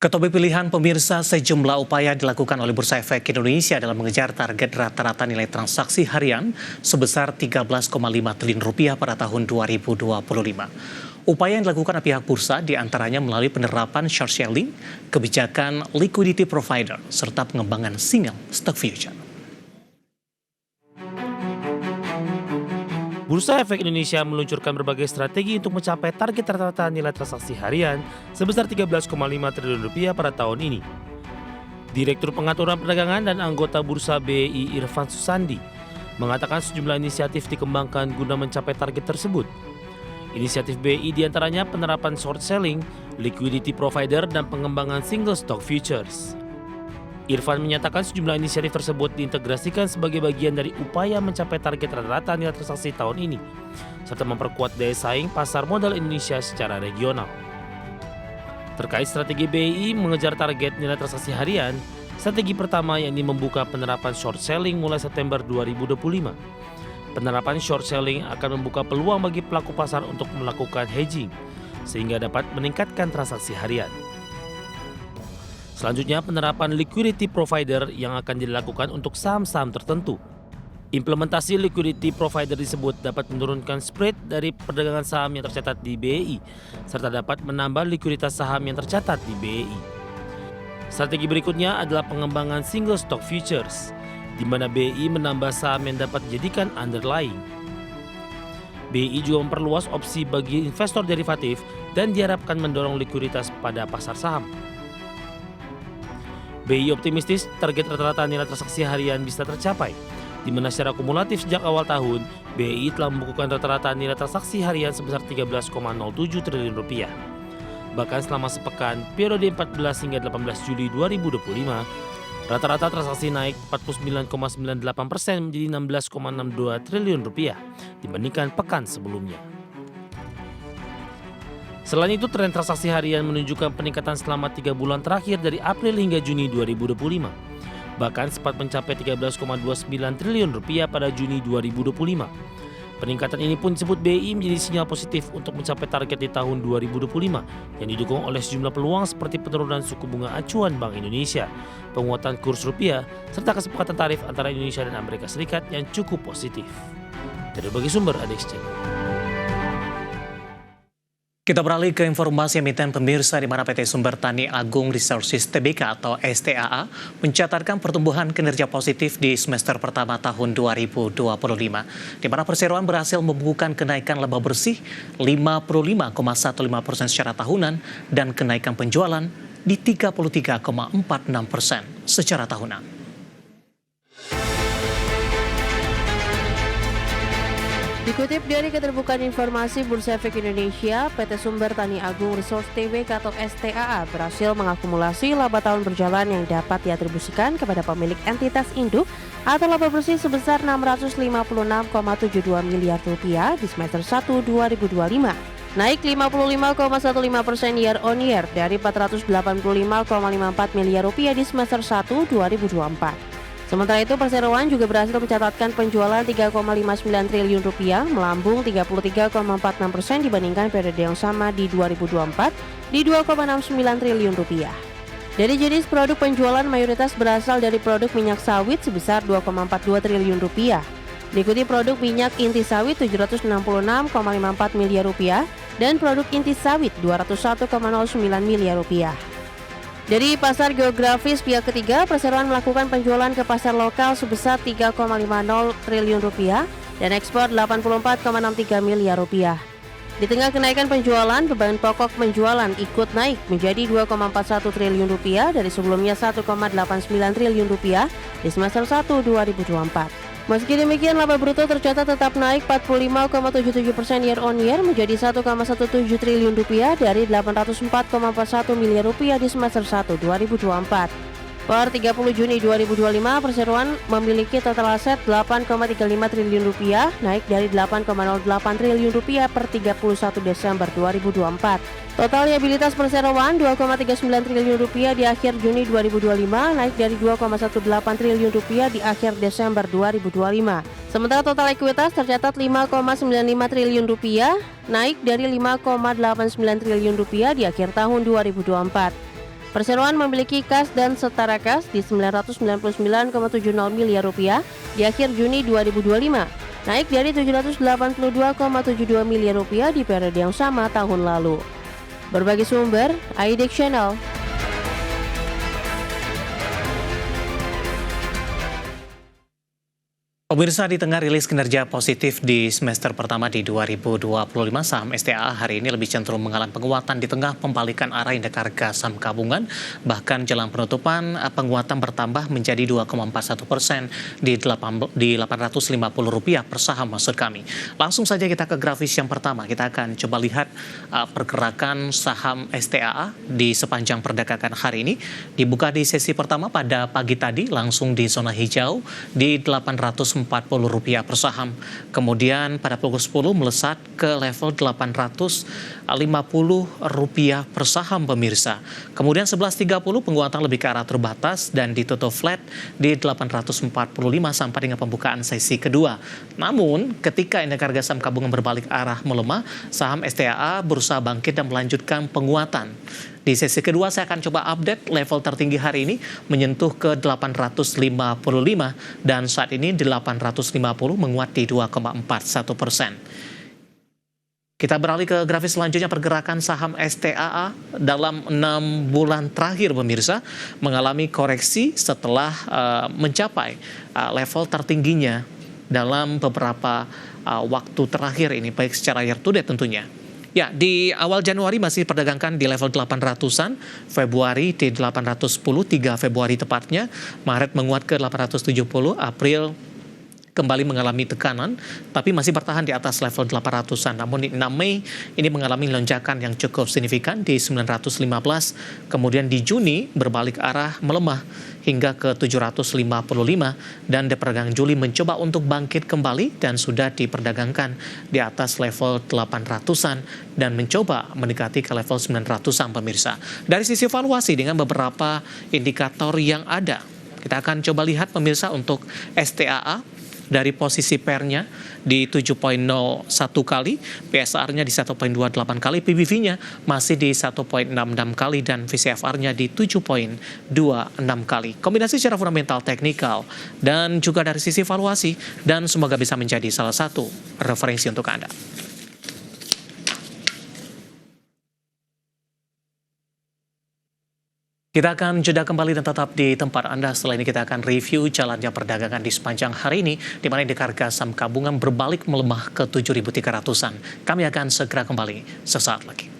Ketopik pilihan pemirsa, sejumlah upaya dilakukan oleh Bursa Efek Indonesia dalam mengejar target rata-rata nilai transaksi harian sebesar 13,5 triliun rupiah pada tahun 2025. Upaya yang dilakukan pihak bursa diantaranya melalui penerapan short selling, kebijakan liquidity provider, serta pengembangan single stock future. Bursa Efek Indonesia meluncurkan berbagai strategi untuk mencapai target rata-rata nilai transaksi harian sebesar 13,5 triliun rupiah pada tahun ini. Direktur Pengaturan Perdagangan dan anggota Bursa BEI Irfan Susandi mengatakan sejumlah inisiatif dikembangkan guna mencapai target tersebut. Inisiatif BEI diantaranya penerapan short selling, liquidity provider, dan pengembangan single stock futures. Irfan menyatakan sejumlah inisiatif tersebut diintegrasikan sebagai bagian dari upaya mencapai target rata-rata nilai transaksi tahun ini, serta memperkuat daya saing pasar modal Indonesia secara regional. Terkait strategi BEI mengejar target nilai transaksi harian, strategi pertama yakni membuka penerapan short selling mulai September 2025. Penerapan short selling akan membuka peluang bagi pelaku pasar untuk melakukan hedging, sehingga dapat meningkatkan transaksi harian. Selanjutnya, penerapan liquidity provider yang akan dilakukan untuk saham-saham tertentu. Implementasi liquidity provider disebut dapat menurunkan spread dari perdagangan saham yang tercatat di BEI, serta dapat menambah likuiditas saham yang tercatat di BEI. Strategi berikutnya adalah pengembangan single stock futures, di mana BEI menambah saham yang dapat dijadikan underlying. BEI juga memperluas opsi bagi investor derivatif dan diharapkan mendorong likuiditas pada pasar saham. BEI optimistis target rata-rata nilai transaksi harian bisa tercapai, di mana secara kumulatif sejak awal tahun, BEI telah membukukan rata-rata nilai transaksi harian sebesar 13,07 triliun rupiah. Bahkan selama sepekan, periode 14 hingga 18 Juli 2025, rata-rata transaksi naik 49,98% menjadi 16,62 triliun rupiah dibandingkan pekan sebelumnya. Selain itu, tren transaksi harian menunjukkan peningkatan selama 3 bulan terakhir dari April hingga Juni 2025. Bahkan sempat mencapai 13,29 triliun rupiah pada Juni 2025. Peningkatan ini pun disebut BEI menjadi sinyal positif untuk mencapai target di tahun 2025 yang didukung oleh sejumlah peluang seperti penurunan suku bunga acuan Bank Indonesia, penguatan kurs rupiah, serta kesepakatan tarif antara Indonesia dan Amerika Serikat yang cukup positif. Dari berbagai sumber ada exchange. Kita beralih ke informasi emiten pemirsa, di mana PT Sumber Tani Agung Resources Tbk atau STAA mencatatkan pertumbuhan kinerja positif di semester pertama tahun 2025, di mana perseroan berhasil membukukan kenaikan laba bersih 55,15% secara tahunan dan kenaikan penjualan di 33,46% secara tahunan. Dikutip dari Keterbukaan Informasi Bursa Efek Indonesia, PT Sumber Tani Agung Resources Tbk atau STAA berhasil mengakumulasi laba tahun berjalan yang dapat diatribusikan kepada pemilik entitas induk atau laba bersih sebesar 656,72 miliar rupiah di semester 1 2025. Naik 55,15% year on year dari 485,54 miliar rupiah di semester 1 2024. Sementara itu, perseroan juga berhasil mencatatkan penjualan 3,59 triliun rupiah, melambung 33,46% dibandingkan periode yang sama di 2024 di 2,69 triliun rupiah. Dari jenis produk penjualan mayoritas berasal dari produk minyak sawit sebesar 2,42 triliun rupiah. Diikuti produk minyak inti sawit 766,54 miliar rupiah dan produk inti sawit 201,09 miliar rupiah. Dari pasar geografis pihak ketiga, perseroan melakukan penjualan ke pasar lokal sebesar 3,50 triliun rupiah dan ekspor 84,63 miliar rupiah. Di tengah kenaikan penjualan, beban pokok penjualan ikut naik menjadi 2,41 triliun rupiah dari sebelumnya 1,89 triliun rupiah di semester 1 2024. Meski demikian, laba bruto tercatat tetap naik 45,77% year on year menjadi 1,17 triliun rupiah dari 804,41 miliar rupiah di semester 1 2024. Per 30 Juni 2025, perseroan memiliki total aset 8,35 triliun rupiah, naik dari 8,08 triliun rupiah per 31 Desember 2024. Total liabilitas perseroan 2,39 triliun rupiah di akhir Juni 2025, naik dari 2,18 triliun rupiah di akhir Desember 2025. Sementara total ekuitas tercatat 5,95 triliun rupiah, naik dari 5,89 triliun rupiah di akhir tahun 2024. Perseroan memiliki kas dan setara kas di 999,70 miliar rupiah di akhir Juni 2025, naik dari 782,72 miliar rupiah di periode yang sama tahun lalu. Berbagai sumber, IDX Channel. Pemirsa, di tengah rilis kinerja positif di semester pertama di 2025, saham STAA hari ini lebih cenderung mengalami penguatan di tengah pembalikan arah indeks harga saham gabungan. Bahkan jelang penutupan, penguatan bertambah menjadi 2,41% di Rp850 per saham maksud kami. Langsung saja kita ke grafis yang pertama. Kita akan coba lihat pergerakan saham STAA di sepanjang perdagangan hari ini. Dibuka di sesi pertama pada pagi tadi langsung di zona hijau di Rp840 per saham. Kemudian pada pukul 10 melesat ke level Rp850 per saham pemirsa. Kemudian 11.30 penguatan lebih ke arah terbatas dan ditutup flat di 845 sampai dengan pembukaan sesi kedua. Namun ketika indeks harga saham gabungan berbalik arah melemah, saham STAA berusaha bangkit dan melanjutkan penguatan. Di sesi kedua saya akan coba update level tertinggi hari ini menyentuh ke 855 dan saat ini 850 menguat di 2,41%. Kita beralih ke grafis selanjutnya, pergerakan saham STAA dalam 6 bulan terakhir pemirsa mengalami koreksi setelah mencapai level tertingginya dalam beberapa waktu terakhir ini, baik secara year to date tentunya. Ya, di awal Januari masih diperdagangkan di level 800-an, Februari di 810, 3 Februari tepatnya, Maret menguat ke 870, April kembali mengalami tekanan, tapi masih bertahan di atas level 800-an. Namun di 6 Mei ini mengalami lonjakan yang cukup signifikan di 915, kemudian di Juni berbalik arah melemah hingga ke 755 dan di perdagangan Juli mencoba untuk bangkit kembali dan sudah diperdagangkan di atas level 800-an dan mencoba mendekati ke level 900-an pemirsa. Dari sisi valuasi dengan beberapa indikator yang ada, kita akan coba lihat pemirsa untuk STAA. Dari posisi PER-nya di 7,01 kali, PSR-nya di 1,28 kali, PBV-nya masih di 1,66 kali, dan VCFR-nya di 7,26 kali. Kombinasi secara fundamental, teknikal, dan juga dari sisi valuasi, dan semoga bisa menjadi salah satu referensi untuk Anda. Kita akan jeda kembali dan tetap di tempat Anda. Setelah ini kita akan review jalannya perdagangan di sepanjang hari ini, di mana indeks harga saham gabungan berbalik melemah ke 7.300-an. Kami akan segera kembali sesaat lagi.